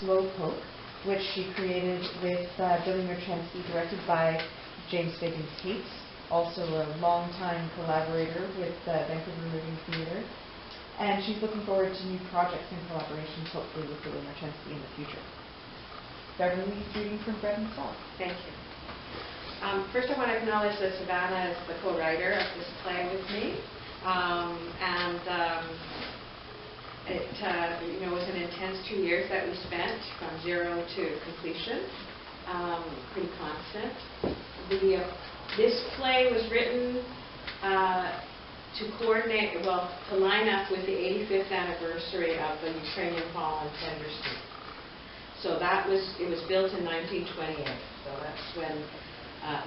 Slowpoke, which she created with Billy Merchensky, directed by James Figgins Cates, also a long-time collaborator with Vancouver Moving Theatre. And she's looking forward to new projects and collaborations, hopefully with Billy Merchensky in the future. Beverly, reading from Bread and Salt. Thank you. First, I want to acknowledge that Savannah is the co-writer of this play with me. It was an intense 2 years that we spent from zero to completion, pretty constant. This play was written to coordinate, to line up with the 85th anniversary of the Ukrainian Hall in Henderson. So it was built in 1928. So that's when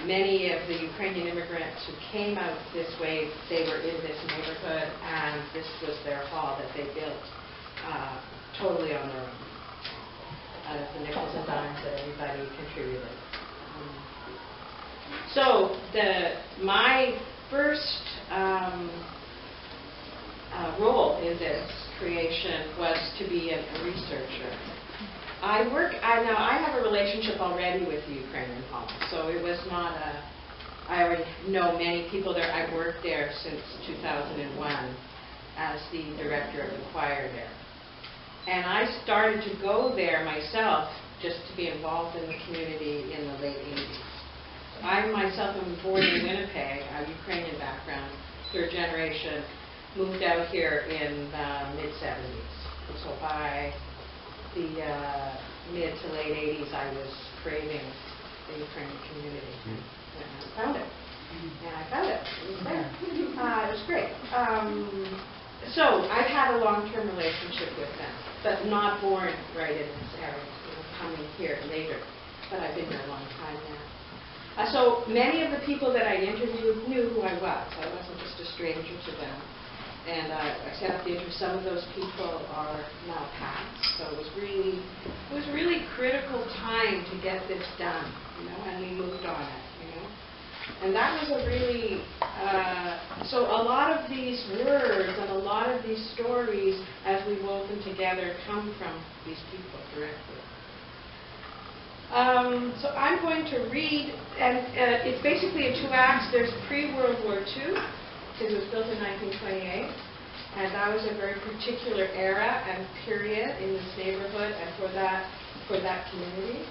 many of the Ukrainian immigrants who came out this way, they were in this neighborhood, and this was their hall that they built totally on their own, out of the nickels and dimes that everybody contributed. So my first role in this creation was to be a researcher. I have a relationship already with the Ukrainian Hall, so it was not I already know many people there. I've worked there since 2001 as the director of the choir there. And I started to go there myself just to be involved in the community in the late 80s. I myself am born in Winnipeg, a Ukrainian background, third generation, moved out here in the mid-70s. So by the mid to late 80s, I was craving the Ukrainian community. And I found it. And I found it. It was there. It was great. So I've had a long-term relationship with them, but not born right in this area, coming here later. But I've been here a long time now. So many of the people that I interviewed knew who I was. I wasn't just a stranger to them. And I set up the interview. Some of those people are now passed. So it was really critical time to get this done, and we moved on it, And that was a really, so a lot of these words and a lot of these stories, as we wove them together, come from these people directly. So I'm going to read, and it's basically in 2 acts. There's pre-World War II, because it was built in 1928, and that was a very particular era and period in this neighborhood and for that community,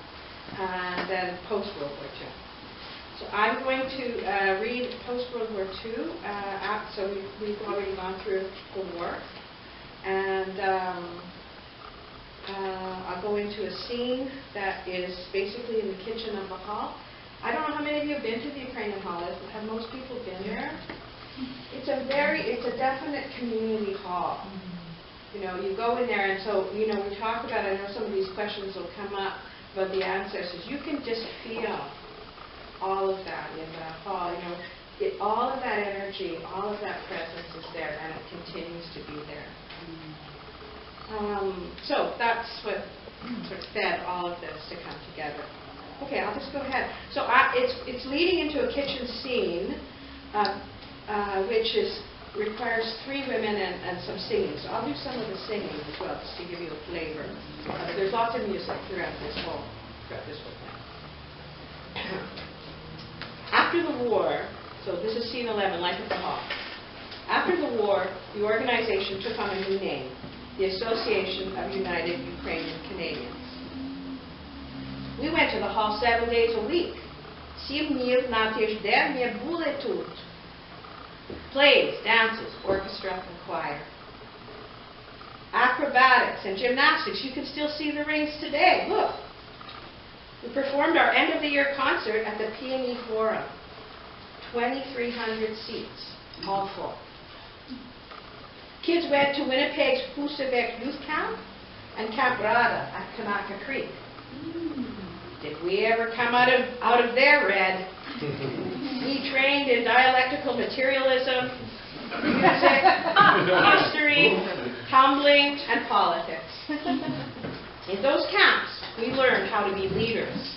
and then post-World War II. So I'm going to read post-World War II. So we've already gone through the war, and I'll go into a scene that is basically in the kitchen of the hall. I don't know how many of you have been to the Ukrainian Hall. Have most people been there? It's a definite community hall. You go in there, and so, we talk about, I know some of these questions will come up about the ancestors. You can just feel all of that in the hall. All of that energy, all of that presence is there, and it continues to be there. So that's what sort of fed all of this to come together. Okay, I'll just go ahead. So it's leading into a kitchen scene, which requires 3 women and some singing. So I'll do some of the singing as well, just to give you a flavor. There's lots of music throughout this whole thing. After the war, so this is scene 11, Life at the Hall. After the war, the organization took on a new name, the Association of United Ukrainian Canadians. We went to the hall 7 days a week. 7 днів на тиждень ми були тут. Plays, dances, orchestra, and choir. Acrobatics and gymnastics. You can still see the rings today. Look. We performed our end-of-the-year concert at the P&E Forum. 2,300 seats, all full. Kids went to Winnipeg's Husavik Youth Camp and Camp Rada at Kanaka Creek. Did we ever come out of there, Red? We trained in dialectical materialism, music, history, tumbling, and politics. In those camps, we learned how to be leaders.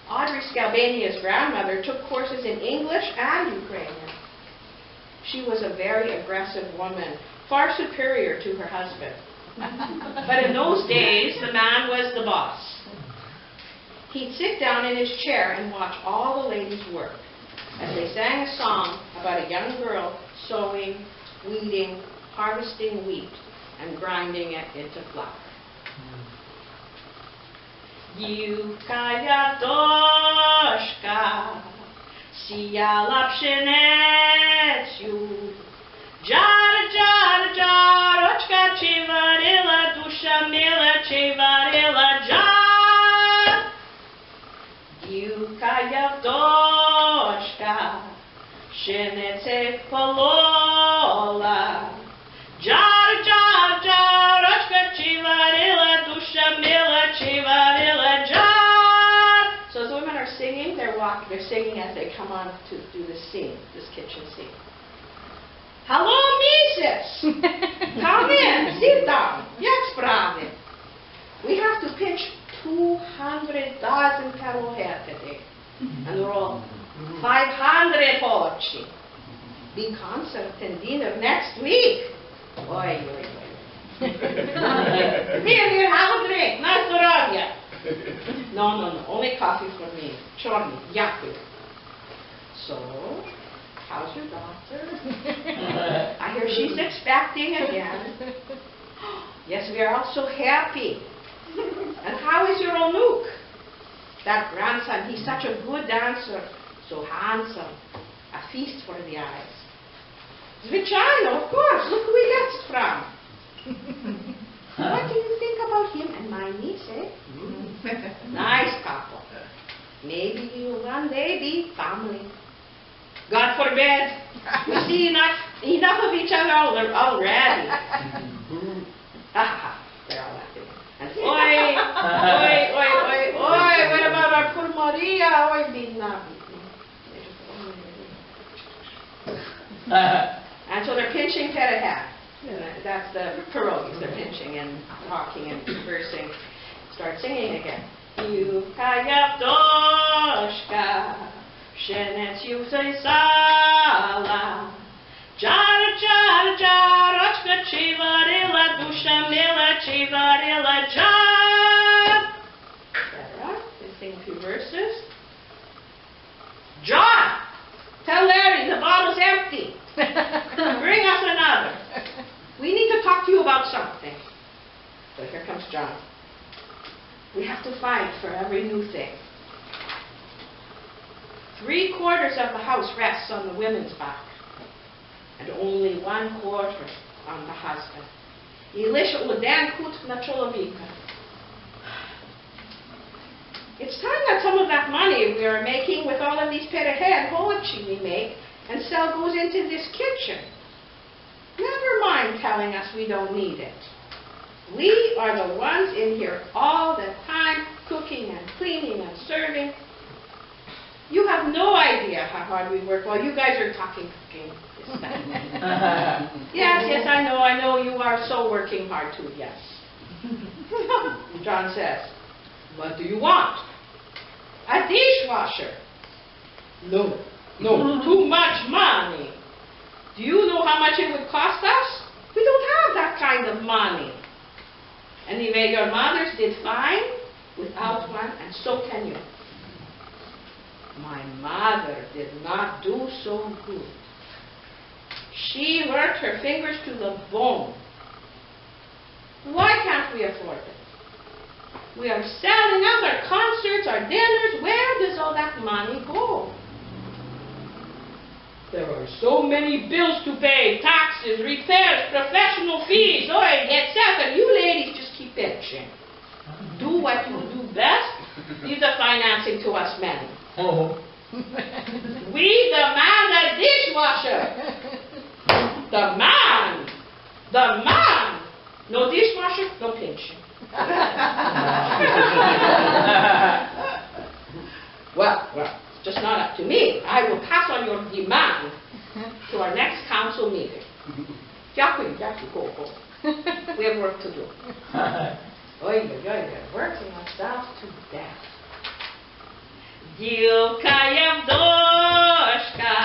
Audrey Skalbania's grandmother took courses in English and Ukrainian. She was a very aggressive woman, far superior to her husband. But in those days, the man was the boss. He'd sit down in his chair and watch all the ladies work as they sang a song about a young girl sowing, weeding, harvesting wheat, and grinding it into flour. Dziewka Jatoszka sijala pszenicju. Dziara, dziara, dziaroczka, czy waryla, dusza mila, czy waryla dziar. Dziewka Jatoszka pszenicę polola. Dziara, dziara, dziaroczka, czy waryla, dusza mila, czy waryla dziar. So as the women are singing, they're singing as they come on to do this scene, this kitchen scene. Hello, Mrs. Come in, sit down. Jak sprawy? We have to pinch 200,000 cattle hair today. And we're all 500 horchi. Big concert and dinner next week. Oi, oi, oi. Here, have a drink. Na zdrowie. No, only coffee for me. Chorny, yaku. So, how's your daughter? I hear she's expecting again. Yes, we are all so happy. And how is your Onuk? That grandson, he's such a good dancer, so handsome. A feast for the eyes. Звичайno, of course. Look who he gets from. What do you think about him and my niece, eh? Nice couple. Maybe you will one day be family. God forbid. We see enough of each other already. They're all laughing. And oi, what about our poor Maria? Oi, bidna. And so they're pinching Perahat. That's the pierogies. They're pinching and talking and conversing. Start singing again. Dziewka Jatoszka pszenicju zesala. Dziara, dziara, dziaroczka, czy waryla, dusza mila, czy waryla dziar. Etc. They sing a few verses. John, tell Larry the bottle's empty. Bring us another. We need to talk to you about something. So here comes John. We have to fight for every new thing. 3/4 of the house rests on the women's back, and only 1/4 on the husband. І лише один кут на чоловіка. It's time that some of that money we are making with all of these perahead hochi we make and sell goes into this kitchen. Never mind telling us we don't need it. We are the ones in here all the time, cooking and cleaning and serving. You have no idea how hard we work while you guys are talking cooking. Yes, I know you are so working hard too, yes. John says, what do you want? A dishwasher. No, too much money. Do you know how much it would cost us? We don't have that kind of money. Anyway, your mothers did fine without one, and so can you. My mother did not do so good. She worked her fingers to the bone. Why can't we afford it? We are selling out our concerts, our dinners. Where does all that money go? There are so many bills to pay, taxes, repairs, professional fees, etc. You ladies just keep itching. Do what you do best. Leave the financing to us men. Oh. We demand a dishwasher. The man. No dishwasher, no pinching. Well, it's just not up to me. I will pass on your demand to our next council meeting. Дякую, go. We have work to do. They're working ourselves to death. Dziewka Jatoszka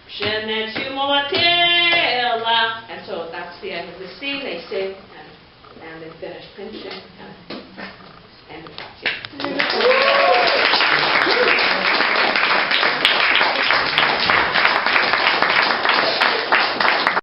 pszenicju molotila. And so that's the end of the scene. They sing, Pinch it.